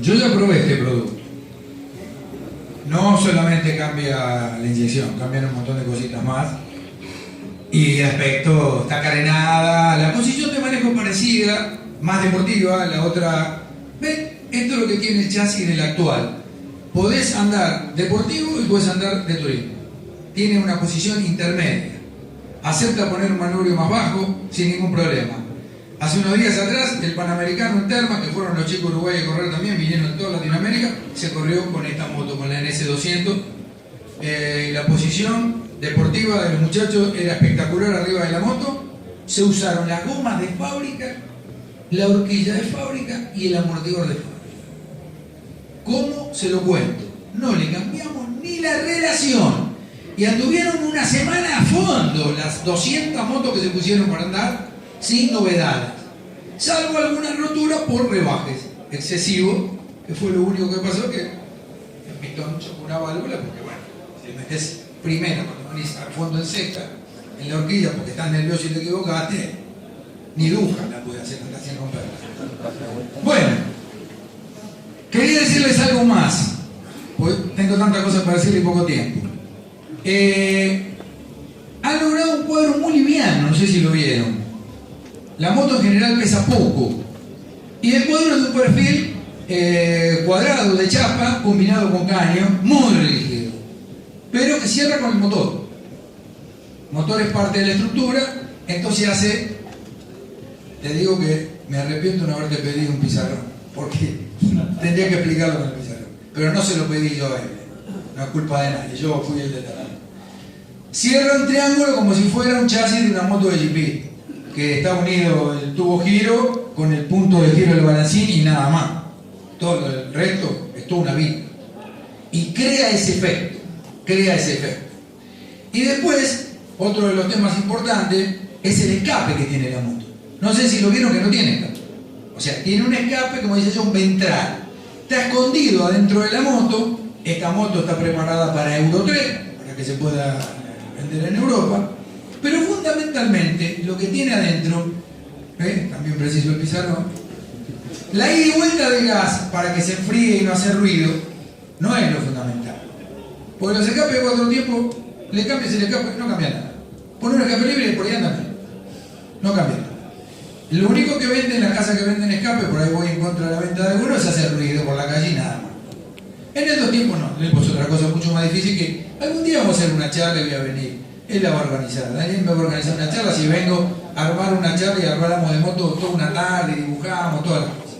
Yo ya probé este producto. No solamente cambia la inyección, cambian un montón de cositas más. Y aspecto, está carenada, la posición de manejo parecida, más deportiva, la otra... ¿Ven? Esto es lo que tiene el chasis en el actual. Podés andar deportivo y podés andar de turismo. Tiene una posición intermedia. Acepta poner un manubrio más bajo sin ningún problema. Hace unos días atrás, el Panamericano en Terma, que fueron los chicos uruguayos a correr también, vinieron de toda Latinoamérica, se corrió con esta moto, con la NS200. La posición deportiva de los muchachos era espectacular arriba de la moto. Se usaron las gomas de fábrica, la horquilla de fábrica y el amortiguador de fábrica. ¿Cómo se lo cuento? No le cambiamos ni la relación. Y anduvieron una semana a fondo las 200 motos que se pusieron para andar sin novedades, salvo alguna rotura por rebajes excesivos, que fue lo único que pasó, que el pistón chocó una válvula, porque bueno, si metes primero cuando venís al fondo en seca, en la horquilla, porque estás nervioso y te equivocaste, ni Duja la puede hacer, anda sin romperla. Bueno, quería decirles algo más, porque tengo tantas cosas para decirle y poco tiempo. Ha logrado un cuadro muy liviano, no sé si lo vieron. La moto en general pesa poco. Y el cuadro es de un perfil cuadrado de chapa combinado con caño, muy rígido, pero que cierra con el motor. El motor es parte de la estructura, entonces hace... Te digo que me arrepiento de no haberte pedido un pizarrón, porque tendría que explicarlo con el pizarrón. Pero no se lo pedí yo a él, no es culpa de nadie, yo fui el detalle. Cierra en triángulo como si fuera un chasis de una moto de GP, que está unido el tubo giro con el punto de giro del balancín y nada más. Todo el resto es toda una vida. Y crea ese efecto, Y después, otro de los temas importantes es el escape que tiene la moto. No sé si lo vieron, que no tiene escape. O sea, tiene un escape, como dice yo, un ventral. Está escondido adentro de la moto. Esta moto está preparada para Euro 3, para que se pueda vender en Europa. Pero fundamentalmente, lo que tiene adentro, también preciso el pizarrón, la ida y vuelta de gas para que se enfríe y no hacer ruido, no es lo fundamental. Porque los escapes de 4 tiempos, le cambias el escape, no cambia nada. Pon un escape libre y por ahí anda, no cambia nada. Lo único que venden, las casas que venden escape, por ahí voy en contra de la venta de algunos, es hacer ruido por la calle y nada más. En estos tiempos no, es otra cosa mucho más difícil, que algún día vamos a hacer una charla y voy a venir. Él la va a organizar, Daniel me va a organizar una charla, si vengo a armar una charla y hablamos de moto toda una tarde, dibujamos, todas las cosas.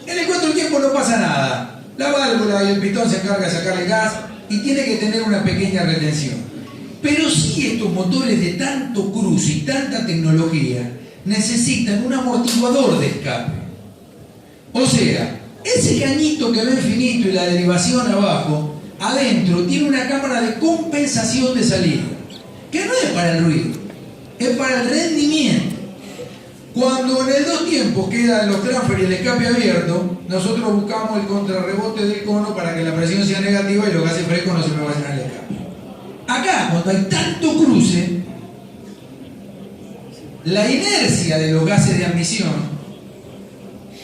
En el 4 tiempos no pasa nada, la válvula y el pistón se encarga de sacar el gas y tiene que tener una pequeña retención. Pero sí, estos motores de tanto cruce y tanta tecnología necesitan un amortiguador de escape. O sea, ese cañito que ven finito y la derivación abajo, adentro tiene una cámara de compensación de salida, que no es para el ruido, es para el rendimiento. Cuando en el 2 tiempos quedan los transfer y el escape abierto, nosotros buscamos el contrarrebote del cono para que la presión sea negativa y los gases frescos no se me vayan al escape. Acá, cuando hay tanto cruce, la inercia de los gases de admisión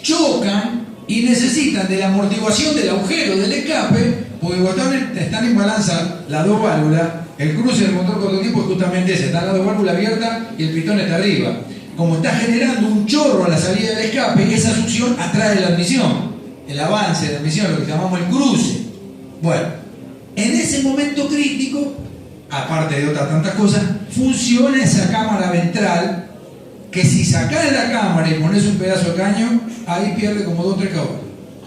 chocan y necesitan de la amortiguación del agujero del escape, porque cuando están en balanza las dos válvulas, el cruce del motor 4 tiempos es justamente ese, están las dos válvulas abiertas y el pistón está arriba. Como está generando un chorro a la salida del escape, esa succión atrae la admisión, el avance de la admisión, lo que llamamos el cruce. Bueno, en ese momento crítico, aparte de otras tantas cosas, funciona esa cámara ventral, que si sacás la cámara y pones un pedazo de caño, ahí pierde como 2 o 3 caballos,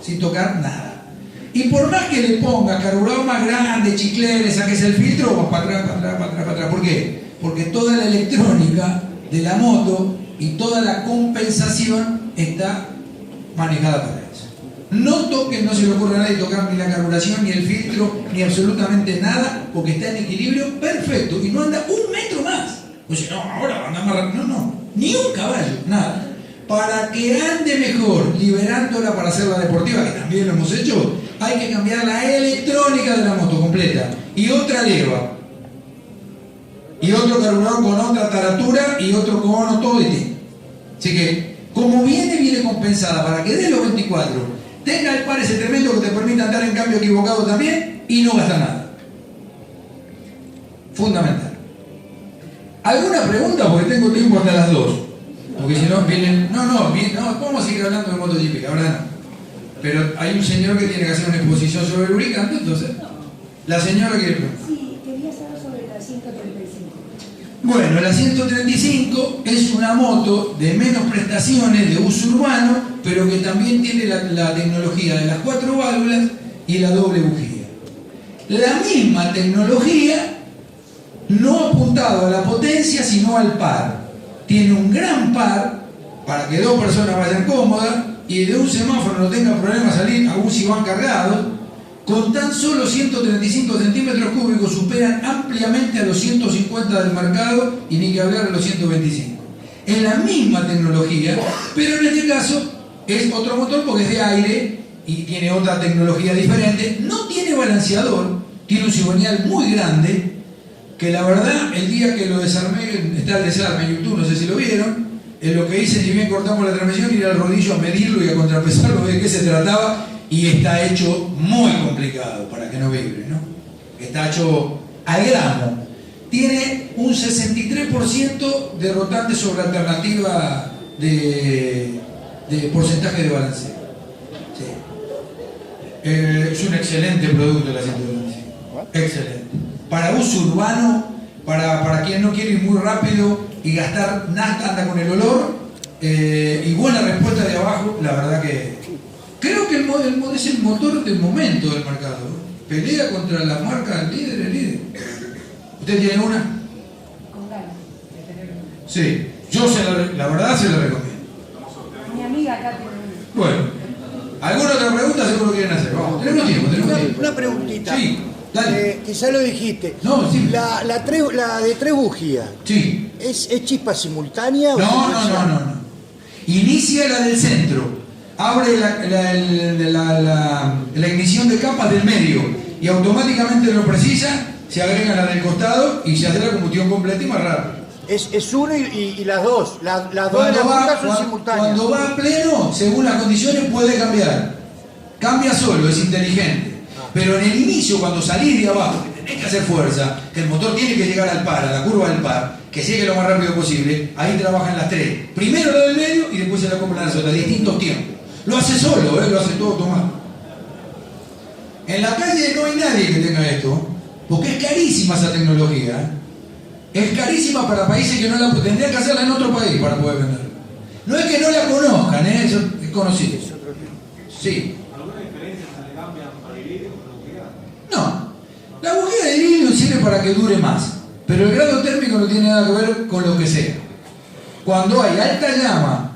sin tocar nada. Y por más que le pongas carburador más grande, chicle, le saques el filtro, vas para atrás, para atrás, para atrás, para atrás. ¿Por qué? Porque toda la electrónica de la moto y toda la compensación está manejada para eso. No toques, no se le ocurre a nadie tocar ni la carburación, ni el filtro, ni absolutamente nada, porque está en equilibrio perfecto y no anda un metro más. O sea, no, ahora anda más rápido. No, ni un caballo, nada. Para que ande mejor, liberándola para hacerla deportiva, que también lo hemos hecho, hay que cambiar la electrónica de la moto completa. Y otra leva. Y otro carburador con otra taratura y otro cono, todo distinto. Así que, como viene compensada para que dé los 24 tenga el par ese tremendo que te permita andar en cambio equivocado también y no gasta nada. Fundamental. ¿Alguna pregunta? Porque tengo tiempo hasta las 2. Porque si no vienen... No, vamos a seguir hablando de MotoGP, ahora no. Pero hay un señor que tiene que hacer una exposición sobre el lubricante, entonces... La señora quiere preguntar. Sí, quería saber sobre la 135. Bueno, la 135 es una moto de menos prestaciones, de uso urbano, pero que también tiene la tecnología de las 4 válvulas y la doble bujía. La misma tecnología, no apuntado a la potencia, sino al par. Tiene un gran par para que 2 personas vayan cómodas y de un semáforo no tenga problema salir, aún si van cargados. Con tan solo 135 centímetros cúbicos superan ampliamente a los 150 del mercado y ni que hablar de los 125. Es la misma tecnología, pero en este caso es otro motor porque es de aire y tiene otra tecnología diferente. No tiene balanceador, tiene un cigüeñal muy grande que la verdad el día que lo desarmé, está el desarme en YouTube, no sé si lo vieron, lo que hice, ni bien cortamos la transmisión, ir al rodillo a medirlo y a contrapesarlo, de qué se trataba. Y está hecho muy complicado para que no vibre, ¿no? Está hecho al gramo. Tiene un 63% de rotante sobre alternativa de porcentaje de balanceo. Sí. Es un excelente producto la 125. Excelente. Para uso urbano, para quien no quiere ir muy rápido y gastar nada, anda con el olor, y buena respuesta de abajo, la verdad que... Creo que el mod es el motor del momento del mercado. Pelea contra la marca líder. ¿Usted tiene una? Con ganas de tener una. Sí, yo la verdad se la recomiendo. Mi amiga acá tiene una. Bueno, ¿alguna otra pregunta seguro quieren hacer? Vamos, tenemos tiempo. Una preguntita. Sí, dale. Quizá lo dijiste. No, sí. La de 3 bujías. Sí. ¿Es chispa simultánea? No. Inicia la del centro. Abre la ignición de capas del medio y automáticamente lo precisa, se agrega la del costado y se hace la combustión completa y más rápido. Es uno y las dos. Las dos de la punta son simultáneas. Cuando va a pleno, según las condiciones, puede cambiar. Cambia solo, es inteligente. Pero en el inicio, cuando salís de abajo, que tenés que hacer fuerza, que el motor tiene que llegar al par, a la curva del par, que llegue lo más rápido posible, ahí trabajan las 3. Primero la del medio y después se la compran las otras, distintos tiempos. Lo hace solo, lo hace todo automático. En la calle no hay nadie que tenga esto, porque es carísima esa tecnología. Es carísima para países que no la tendrían que hacerla en otro país para poder venderla. No es que no la conozcan, eso es conocido. Sí. ¿Alguna diferencia se le cambian para iridio o la bujía? No. La bujía de iridio sirve para que dure más, pero el grado térmico no tiene nada que ver con lo que sea. Cuando hay alta llama,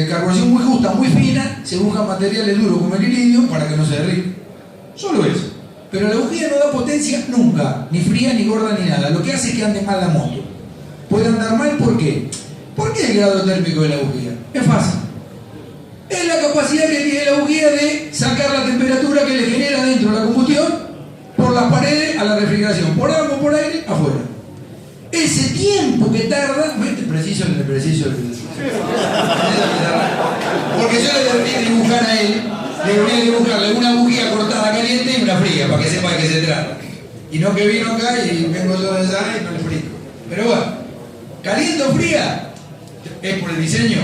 carburación muy justa, muy fina, se buscan materiales duros como el iridio para que no se derrite. Solo eso. Pero la bujía no da potencia nunca, ni fría, ni gorda, ni nada. Lo que hace es que ande mal la moto. Puede andar mal, ¿por qué? ¿Por qué el grado térmico de la bujía? Es fácil. Es la capacidad que tiene la bujía de sacar la temperatura que le genera dentro la combustión por las paredes a la refrigeración, por agua, por aire, afuera. Ese tiempo que tarda, preciso. Porque yo le voy a dibujar a él, le voy a dibujarle una bujía cortada caliente y una fría, para que sepa de qué se trata. Y no que vino acá y vengo yo de allá y no le explico. Pero bueno, caliente o fría, es por el diseño.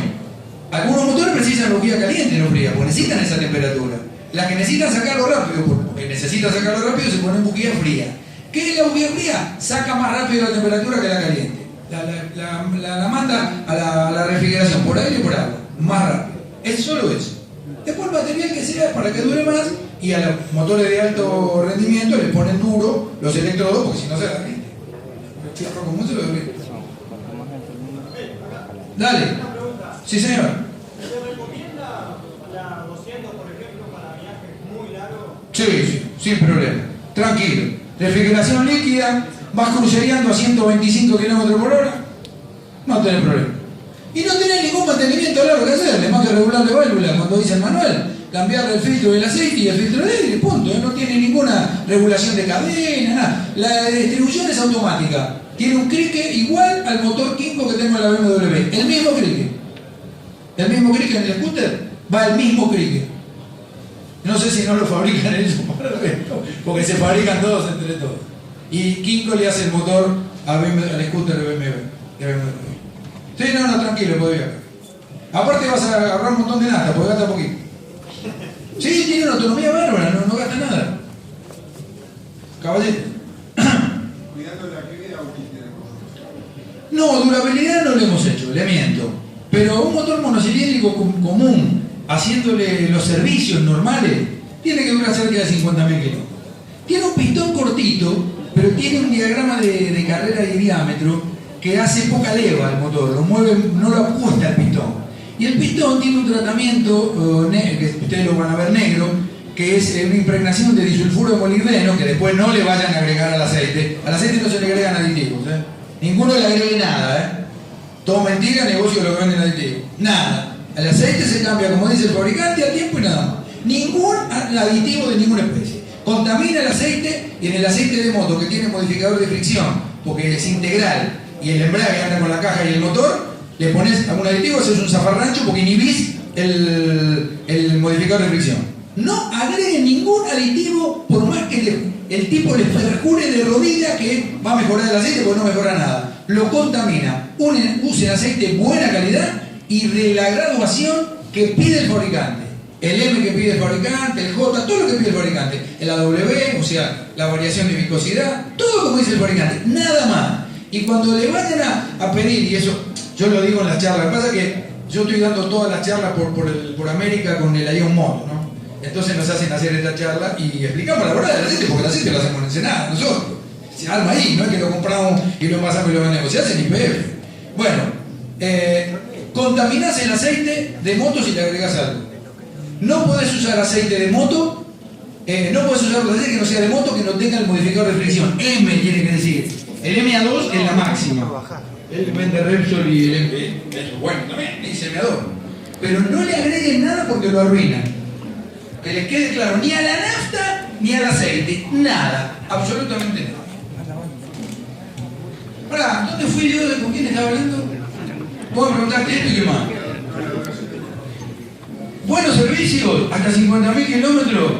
Algunos motores precisan bujía caliente y no fría, porque necesitan esa temperatura. Las que necesitan sacarlo rápido, porque necesitan sacarlo rápido, se ponen bujía fría. ¿Qué es la bujía fría? Saca más rápido la temperatura que la caliente. La manda a la refrigeración, por aire y por agua, más rápido. Es solo eso. Después el material que sea para que dure más, y a los motores de alto rendimiento les ponen duro los electrodos, porque si no se derrite. El fierro común se lo derrite. Dale. Sí, señor. ¿Se recomienda la 200, por ejemplo, para viajes muy largos? Sí, sin problema. Tranquilo. Refrigeración líquida, vas crucereando a 125 km/h, no tenés problema. Y no tenés ningún mantenimiento largo que hacerle, más que regular de válvula, cuando dice el manual, cambiarle el filtro del aceite y el filtro de aire, punto. No tiene ninguna regulación de cadena, nada. La distribución es automática. Tiene un crique igual al motor Kinko que tengo en la BMW. El mismo crique. El mismo crique en el scooter, va el mismo crique. No sé si no lo fabrican ellos para el resto, porque se fabrican todos entre todos. Y Kinko le hace el motor al scooter de BMW. Sí, no, tranquilo, podés viajar. Aparte vas a ahorrar un montón de nada, porque gasta poquito. Sí, tiene una autonomía bárbara, no gasta nada. Caballero. Cuidando la actividad o No, durabilidad no le hemos hecho, le miento. Pero un motor monocilíndrico común, haciéndole los servicios normales, tiene que durar cerca de 50.000 kilómetros. Tiene un pistón cortito, pero tiene un diagrama de carrera y diámetro que hace poca leva al motor, lo mueve, no lo ajusta el pistón. Y el pistón tiene un tratamiento, que ustedes lo van a ver negro, que es una impregnación de disulfuro de molibdeno, que después no le vayan a agregar al aceite. Al aceite no se le agregan aditivos, ninguno le agregue nada, todo mentira, negocio lo que venden aditivos. Nada. El aceite se cambia, como dice el fabricante, a tiempo y nada más. Ningún aditivo de ninguna especie. Contamina el aceite, y en el aceite de moto que tiene modificador de fricción, porque es integral, y el embrague anda con la caja y el motor, le pones algún aditivo, haces un zafarrancho porque inhibís el modificador de fricción. No agreguen ningún aditivo, por más que el tipo les perjure de rodilla que va a mejorar el aceite, porque no mejora nada. Lo contamina. Usen aceite de buena calidad y de la graduación que pide el fabricante. El M que pide el fabricante, el J, todo lo que pide el fabricante. El AW, o sea, la variación de viscosidad, todo como dice el fabricante, nada más. Y cuando le vayan a pedir, y eso yo lo digo en las charlas, lo que pasa es que yo estoy dando todas las charlas por América con el Ion Moto, ¿no? Entonces nos hacen hacer esta charla y explicamos la verdad del aceite, porque el aceite lo hacemos en Ensenada, nosotros. Se arma ahí, no es que lo compramos y lo pasamos y lo vendemos, se hace en IPF. Bueno, contaminás el aceite de moto si le agregás algo. No podés usar aceite de moto, no podés usar un aceite que no sea de moto, que no tenga el modificador de fricción. M tiene que decir. El MA2 es la máxima. El vende Repsol y el MP, eso bueno también, dice el MA2. Pero no le agreguen nada porque lo arruinan. Que les quede claro, ni a la nafta ni al aceite, nada, absolutamente nada. Ahora, ¿dónde fui yo? ¿Con quién estaba hablando? Vos me preguntaste esto y qué más. Buenos servicios, hasta 50.000 kilómetros.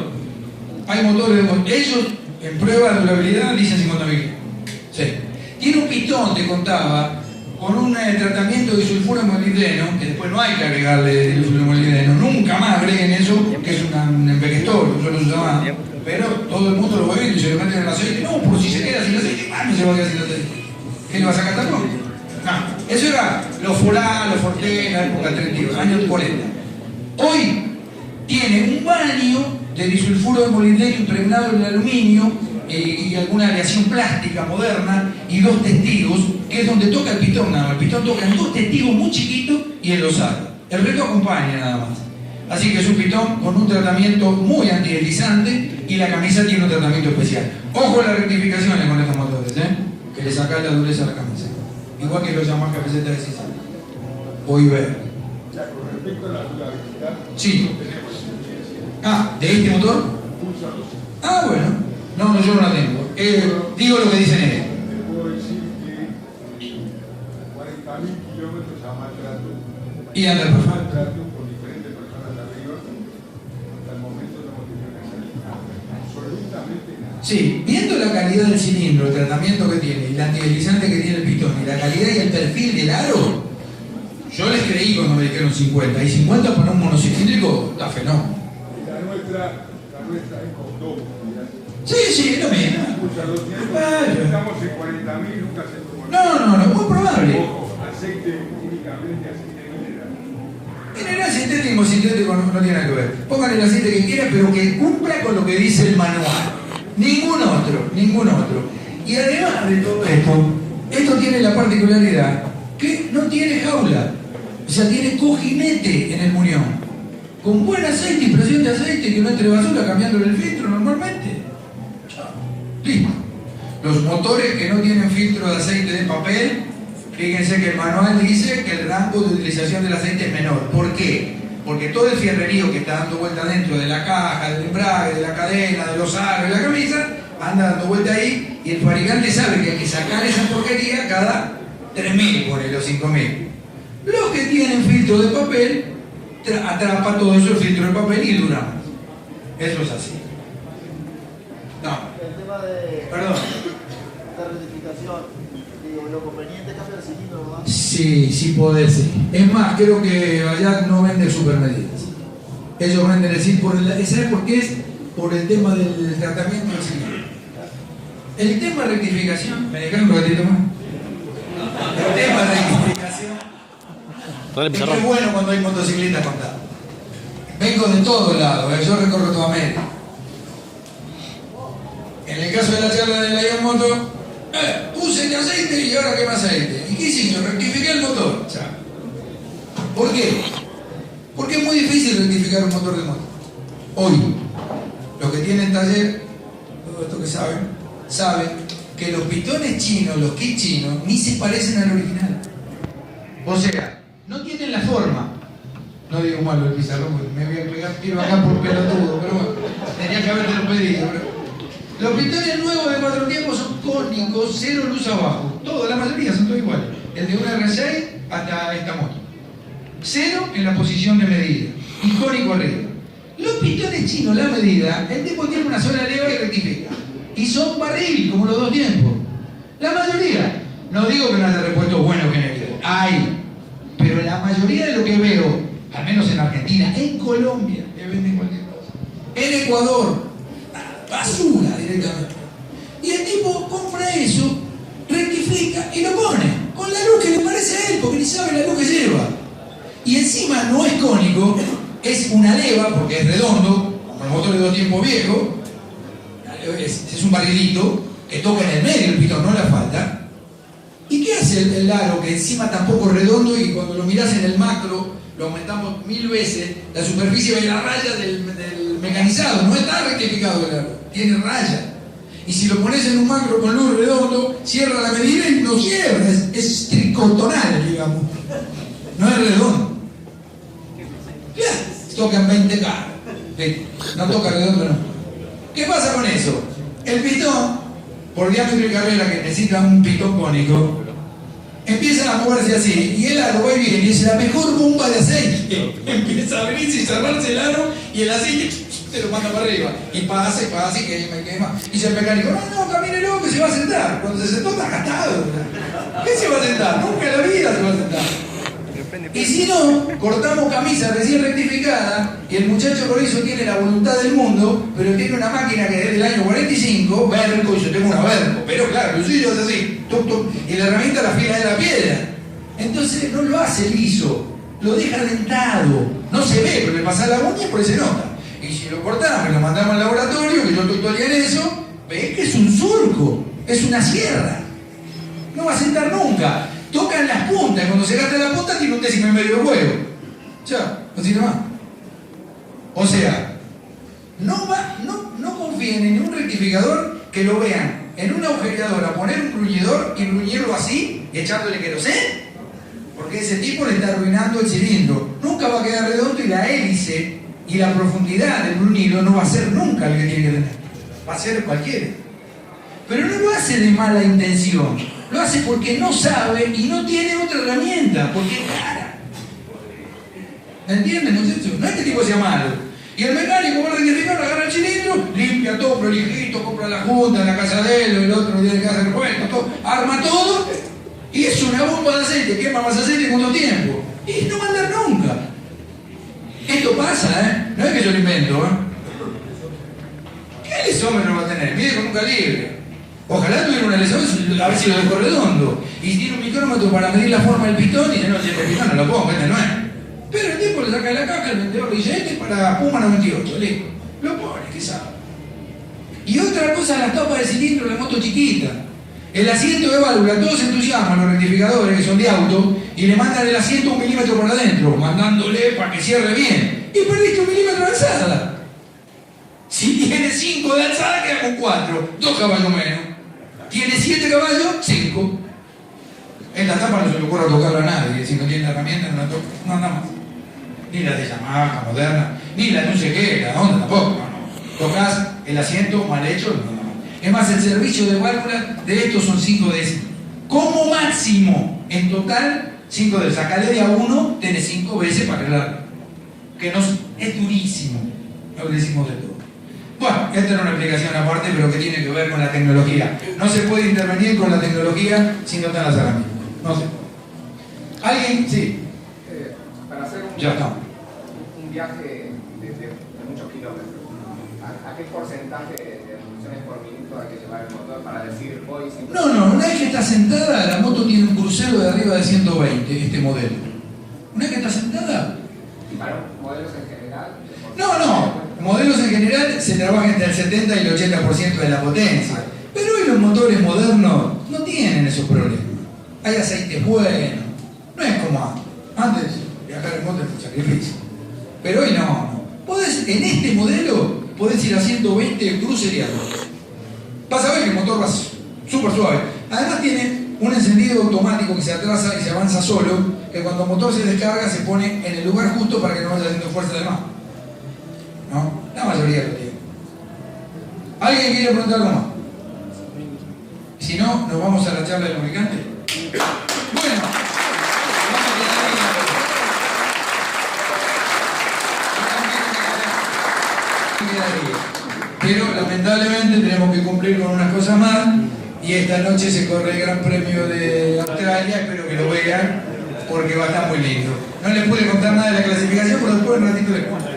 Hay motores, ellos en prueba de durabilidad dicen 50.000 kilómetros. Sí. Tiene un pistón, te contaba, con un tratamiento de sulfuro de molibdeno, que después no hay que agregarle sulfuro de molibdeno, nunca más agreguen eso, que es un envejector, solo se llama, pero todo el mundo lo va viendo y se lo meten en el aceite. No, por si se queda sin aceite, no se va a quedar sin aceite. ¿Qué le va a sacar tan pronto? No, eso era los Forlán, los Forte en la época del 32, años 40. Hoy tiene un baño de disulfuro de molibdeno impregnado en aluminio y alguna aleación plástica moderna y 2 testigos, que es donde toca el pistón nada más. El pistón toca en 2 testigos muy chiquitos y él lo saca. El resto acompaña nada más. Así que es un pistón con un tratamiento muy antideslizante y la camisa tiene un tratamiento especial. Ojo a las rectificaciones con estos motores, que le sacan la dureza a la camisa. Igual que los Yamaha FZ de 60 o Iber. Con respecto a la durabilidad, Sí. ¿De este motor? Bueno. No, yo no la tengo. Digo lo que dicen ellos. te puedo decir que 40.000 kilómetros a maltrato. Y anda perfecto. Maltrato con diferentes personas arriba. Hasta el momento no hemos tenido que hacer absolutamente nada. Sí, viendo la calidad del cilindro, el tratamiento que tiene, y el antideslizante que tiene el pistón, y la calidad y el perfil del aro, yo les creí cuando me dijeron 50. Y 50 para un monocilíndrico está fenómeno. La nuestra es con 2. Sí, es lo mismo. Estamos en 40.000, nunca se tomó. No, muy probable. Ojo, aceite únicamente, aceite mineral. Mineral sintético no tiene nada que ver. Pónganle el aceite que quieran, pero que cumpla con lo que dice el manual. Ningún otro. Y además de todo esto tiene la particularidad que no tiene jaula. O sea, tiene cojinete en el muñón. Con buen aceite y presión de aceite, que no entre basura cambiándole el filtro normalmente. Listo. Los motores que no tienen filtro de aceite de papel, fíjense que el manual dice que el rango de utilización del aceite es menor. ¿Por qué? Porque todo el fierrerío que está dando vuelta dentro de la caja, del embrague, de la cadena, de los aros, de la camisa, anda dando vuelta ahí y el fabricante sabe que hay que sacar esa porquería cada 3.000, ponele, o 5.000. Los que tienen filtro de papel, atrapa todo eso el filtro de papel y dura más. Eso es así. No. El tema de Perdón. la rectificación, digo, lo conveniente es cambiar el cilindro, ¿verdad? Sí, sí podés, sí. Es más, creo que allá no venden supermedidas. Ellos venden el cilindro ¿sabes por qué es? Por el tema del tratamiento del cilindro. El tema de rectificación, ¿me dejaron un ratito más? El tema de rectificación es que es bueno cuando hay motocicletas contadas. Vengo de todos lados, yo recorro toda América. En el caso de la charla de la Ion Moto, puse el aceite y ahora quema aceite. ¿Y qué hiciste? Rectifiqué el motor. ¿Por qué? Porque es muy difícil rectificar un motor de moto. Hoy, los que tienen taller, todo esto que saben que los pitones chinos, los kits chinos, ni se parecen al original. O sea, no tienen la forma. No digo malo el pizarrón, porque me voy a pegar tiro acá por pelotudo, pero bueno, tenía que haberte pedido. Pero... Los pitones nuevos de 4 tiempos son cónicos, 0 luz abajo. Todos, la mayoría son todos iguales. El de una R6 hasta esta moto. 0 en la posición de medida y cónico arriba. Los pitones chinos, la medida, el tipo tiene una sola leva y rectifica. Y son barril, como los 2 tiempos. La mayoría. No digo que no haya repuestos buenos genéricos. Hay. Pero la mayoría de lo que veo, al menos en Argentina, en Colombia, que venden cualquier cosa. En Ecuador, basura directamente. Y el tipo compra eso, rectifica y lo pone. Con la luz que le parece a él, porque ni sabe la luz que lleva. Y encima no es cónico, es una leva, porque es redondo, como el motor de 2 tiempos viejo. Es un barrilito que toca en el medio el pitón, no la falta. ¿Y qué hace el aro que encima tampoco es redondo y cuando lo mirás en el macro lo aumentamos 1000 veces, la superficie de la raya del mecanizado, no está rectificado el aro, tiene raya. Y si lo pones en un macro con luz redondo, cierra la medida y no cierra, es tricotonal, digamos. No es redondo. Ya, tocan 20K. No toca redondo, no. ¿Qué pasa con eso? El pitón, por diámetro y carrera que necesita un pitón cónico, empieza a moverse así, y el aro va y viene, y es la mejor bomba de aceite. Empieza a abrirse y cerrarse el aro, y el aceite se lo manda para arriba. Y pasa, y quema. Y dice el mecánico, no, camínelo que se va a sentar. Cuando se sentó está gastado. ¿Qué se va a sentar? Nunca en la vida se va a sentar. Y si no, cortamos camisa recién rectificada y el muchacho por eso tiene la voluntad del mundo, pero tiene una máquina que es del año 45, Berco, y yo tengo una Berco, pero claro, lo suyo es así, tuc, tuc, y la herramienta la fila de la piedra. Entonces no lo hace liso, lo deja dentado, no se ve, pero le pasa la uña y por ahí se nota. Y si lo cortamos y lo mandamos al laboratorio, que yo tutorial en eso, ves que es un surco, es una sierra, no va a sentar nunca. Tocan las puntas, cuando se gasta la punta tiene un décimo y medio de huevo. Ya, no tiene más. O sea, no confíen en un rectificador que lo vean en una agujereadora, poner un bruñidor y bruñirlo así y echándole querosén, porque ese tipo le está arruinando el cilindro. Nunca va a quedar redondo y la hélice y la profundidad del bruñido no va a ser nunca el que tiene que tener. Va a ser cualquiera. Pero no lo hace de mala intención. Lo hace porque no sabe y no tiene otra herramienta, porque es cara. ¿Entienden, muchachos? No es que el tipo sea malo. Y el mecánico va a rectificar, agarra el cilindro, limpia todo prolijito, compra la junta en la casa de él, el otro tiene que hacer repuesto, todo, arma todo, y es una bomba de aceite, quema más aceite con 2 tiempos. Y no va a andar nunca. Esto pasa, no es que yo lo invento, ¿Qué lesómetro va a tener? Mide con un calibre. Ojalá tuviera una lesómetro, a ver si lo dejo redondo. Y tiene un micrómetro para medir la forma del pitón y dice, no, si este pitón no lo pongo, este no es. Pero el tipo le saca de la caja, el vendedor le dice, este es para Puma 98, listo. Lo pone, ¿qué sabe? Y otra cosa, la tapa de cilindro de la moto chiquita. El asiento de válvula, todos se entusiasman los rectificadores que son de auto y le mandan el asiento 1 milímetro por adentro, mandándole para que cierre bien. Y perdiste 1 milímetro de alzada. Si tiene 5 de alzada, queda con 4, 2 caballos menos. Tiene 7 caballos, 5. Esta tapa no se le ocurre tocarla a nadie, si no tiene la herramienta no la toca, no anda más. Ni la de Yamaha, moderna, ni la de no sé qué, la Honda tampoco, no. Tocas el asiento mal hecho, no anda más. Es más, el servicio de válvulas de estos son 5 décimos. Como máximo, en total, 5 décimos. Sacale de a 1, tenés 5 veces para arreglarlo. Que no, es durísimo, lo decimos de todo. Bueno, esta era una explicación aparte, pero que tiene que ver con la tecnología. No se puede intervenir con la tecnología si no están las herramientas. No sé. ¿Alguien? Sí. Para hacer Ya está. un viaje de muchos kilómetros, ¿a qué porcentaje de revoluciones por minuto hay que llevar el motor para decir voy sin... No, una vez que está sentada, la moto tiene un crucero de arriba de 120, este modelo. Una vez que está sentada... ¿Y para modelos en general? No. Modelos en general se trabaja entre el 70 y el 80% de la potencia. Pero hoy los motores modernos no tienen esos problemas. Hay aceites buenos. No es como antes. Antes viajar en moto es un sacrificio. Pero hoy no. En este modelo podés ir a 120 crucereado. Vas a ver que el motor va súper suave. Además tiene un encendido automático que se atrasa y se avanza solo, que cuando el motor se descarga se pone en el lugar justo para que no vaya haciendo fuerza de más. ¿No? La mayoría lo tiene. ¿Alguien quiere preguntar algo más? Si no, nos vamos a la charla del lubricante. Bueno, vamos a quedar ahí. Pero lamentablemente tenemos que cumplir con unas cosas más. Y esta noche se corre el Gran Premio de Australia. Espero que lo vean porque va a estar muy lindo. No les pude contar nada de la clasificación, pero después un ratito les cuento.